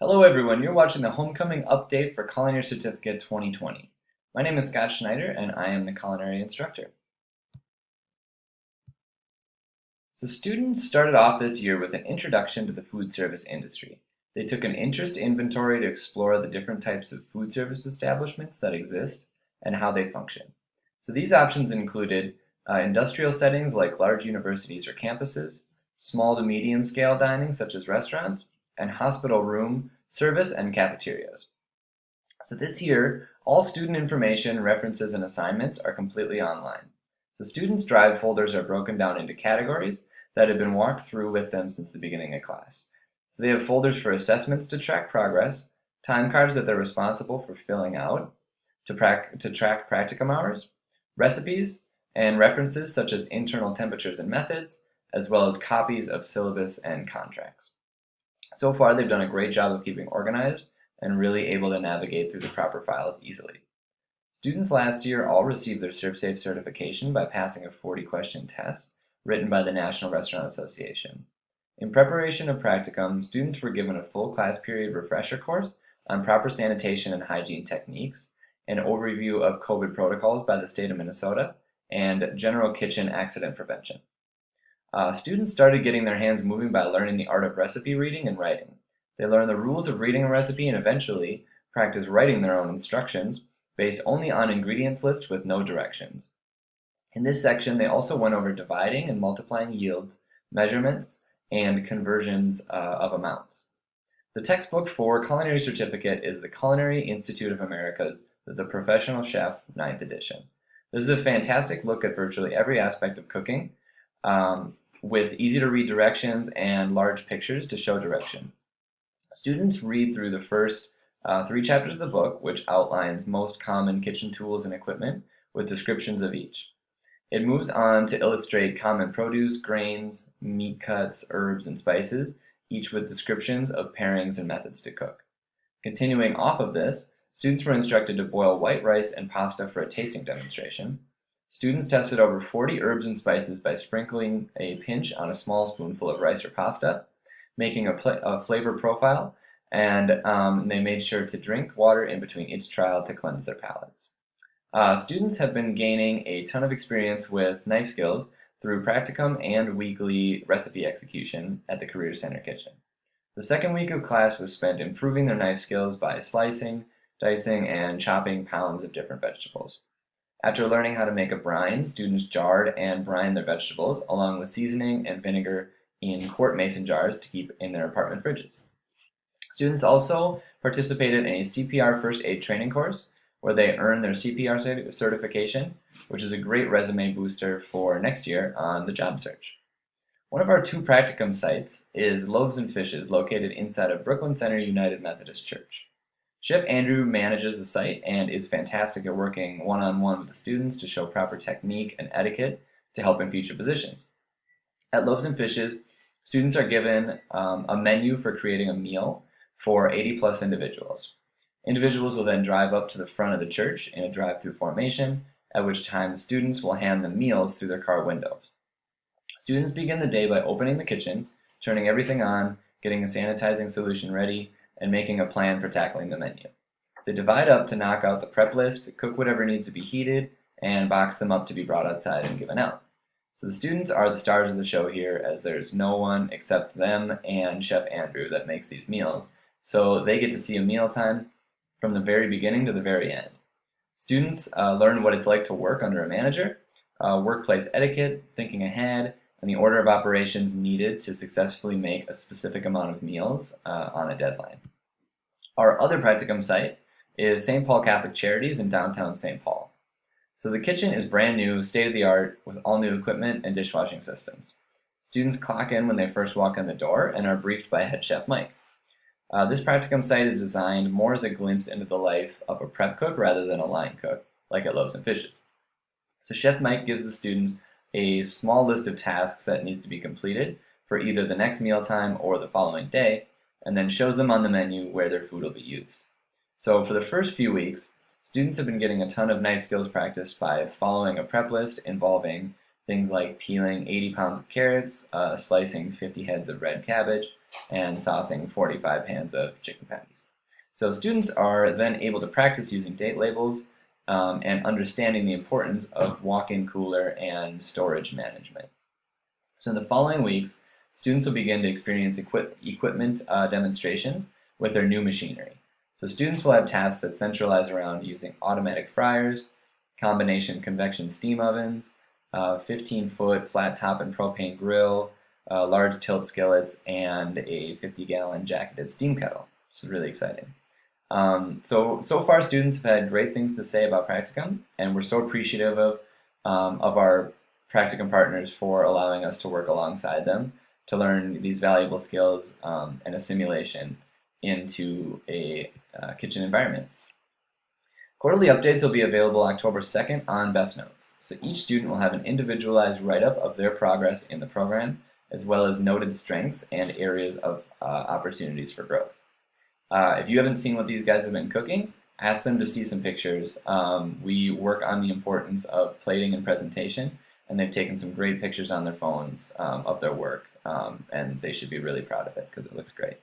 Hello everyone, you're watching the Homecoming Update for Culinary Certificate 2020. My name is Scott Schneider and I am the Culinary Instructor. So students started off this year with an introduction to the food service industry. They took an interest inventory to explore the different types of food service establishments that exist and how they function. So these options included industrial settings like large universities or campuses, small to medium scale dining such as restaurants, and hospital room service and cafeterias. So this year, all student information, references, and assignments are completely online. So students' drive folders are broken down into categories that have been walked through with them since the beginning of class. So they have folders for assessments to track progress, time cards that they're responsible for filling out, to track practicum hours, recipes, and references such as internal temperatures and methods, as well as copies of syllabus and contracts. So far, they've done a great job of keeping organized and really able to navigate through the proper files easily. Students last year all received their ServSafe certification by passing a 40-question test written by the National Restaurant Association. In preparation of practicum, students were given a full class period refresher course on proper sanitation and hygiene techniques, an overview of COVID protocols by the state of Minnesota, and general kitchen accident prevention. Students started getting their hands moving by learning the art of recipe reading and writing. They learned the rules of reading a recipe and eventually practice writing their own instructions based only on ingredients list with no directions. In this section, they also went over dividing and multiplying yields, measurements, and conversions of amounts. The textbook for Culinary Certificate is the Culinary Institute of America's The Professional Chef 9th edition. This is a fantastic look at virtually every aspect of cooking, with easy-to-read directions and large pictures to show direction. Students read through the first 3 chapters of the book, which outlines most common kitchen tools and equipment with descriptions of each. It moves on to illustrate common produce, grains, meat cuts, herbs, and spices, each with descriptions of pairings and methods to cook. Continuing off of this, students were instructed to boil white rice and pasta for a tasting demonstration. Students tested over 40 herbs and spices by sprinkling a pinch on a small spoonful of rice or pasta, making a flavor profile, and they made sure to drink water in between each trial to cleanse their palates. Students have been gaining a ton of experience with knife skills through practicum and weekly recipe execution at the Career Center kitchen. The second week of class was spent improving their knife skills by slicing, dicing, and chopping pounds of different vegetables. After learning how to make a brine, students jarred and brined their vegetables along with seasoning and vinegar in quart mason jars to keep in their apartment fridges. Students also participated in a CPR first aid training course where they earned their CPR certification, which is a great resume booster for next year on the job search. One of our 2 practicum sites is Loaves and Fishes, located inside of Brooklyn Center United Methodist Church. Chef Andrew manages the site and is fantastic at working one-on-one with the students to show proper technique and etiquette to help in future positions. At Loaves and Fishes, students are given a menu for creating a meal for 80-plus individuals. Individuals will then drive up to the front of the church in a drive-through formation, at which time the students will hand them meals through their car windows. Students begin the day by opening the kitchen, turning everything on, getting a sanitizing solution ready, and making a plan for tackling the menu. They divide up to knock out the prep list, cook whatever needs to be heated, and box them up to be brought outside and given out. So the students are the stars of the show here, as there's no one except them and Chef Andrew that makes these meals, so they get to see a mealtime from the very beginning to the very end. Students learn what it's like to work under a manager, workplace etiquette, thinking ahead, and the order of operations needed to successfully make a specific amount of meals on a deadline. Our other practicum site is St. Paul Catholic Charities in downtown St. Paul. So the kitchen is brand new, state-of-the-art, with all new equipment and dishwashing systems. Students clock in when they first walk in the door and are briefed by head chef Mike. This practicum site is designed more as a glimpse into the life of a prep cook rather than a line cook, like at Loaves and Fishes. So Chef Mike gives the students a small list of tasks that needs to be completed for either the next mealtime or the following day, and then shows them on the menu where their food will be used. So for the first few weeks, students have been getting a ton of knife skills practice by following a prep list involving things like peeling 80 pounds of carrots, slicing 50 heads of red cabbage, and saucing 45 pans of chicken patties. So students are then able to practice using date labels and understanding the importance of walk-in cooler and storage management. So in the following weeks, students will begin to experience equipment demonstrations with their new machinery. So students will have tasks that centralize around using automatic fryers, combination convection steam ovens, 15-foot flat top and propane grill, large tilt skillets, and a 50-gallon jacketed steam kettle, which is really exciting. So far, students have had great things to say about practicum, and we're so appreciative of our practicum partners for allowing us to work alongside them to learn these valuable skills and assimilation into a kitchen environment. Quarterly updates will be available October 2nd on Best Notes. So each student will have an individualized write-up of their progress in the program, as well as noted strengths and areas of opportunities for growth. If you haven't seen what these guys have been cooking, ask them to see some pictures. We work on the importance of plating and presentation, and they've taken some great pictures on their phones of their work, and they should be really proud of it because it looks great.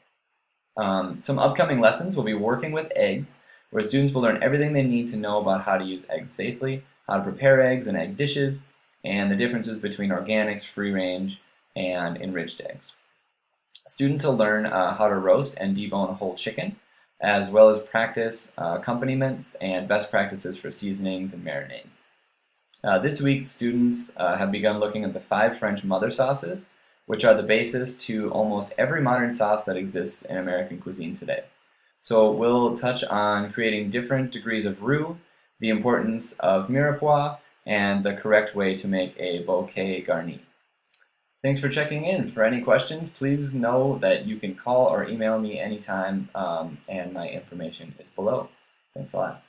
Some upcoming lessons will be working with eggs, where students will learn everything they need to know about how to use eggs safely, how to prepare eggs and egg dishes, and the differences between organics, free range, and enriched eggs. Students will learn how to roast and debone a whole chicken, as well as practice accompaniments and best practices for seasonings and marinades. This week, students have begun looking at the 5 French mother sauces, which are the basis to almost every modern sauce that exists in American cuisine today. So we'll touch on creating different degrees of roux, the importance of mirepoix, and the correct way to make a bouquet garni. Thanks for checking in. For any questions, please know that you can call or email me anytime, and my information is below. Thanks a lot.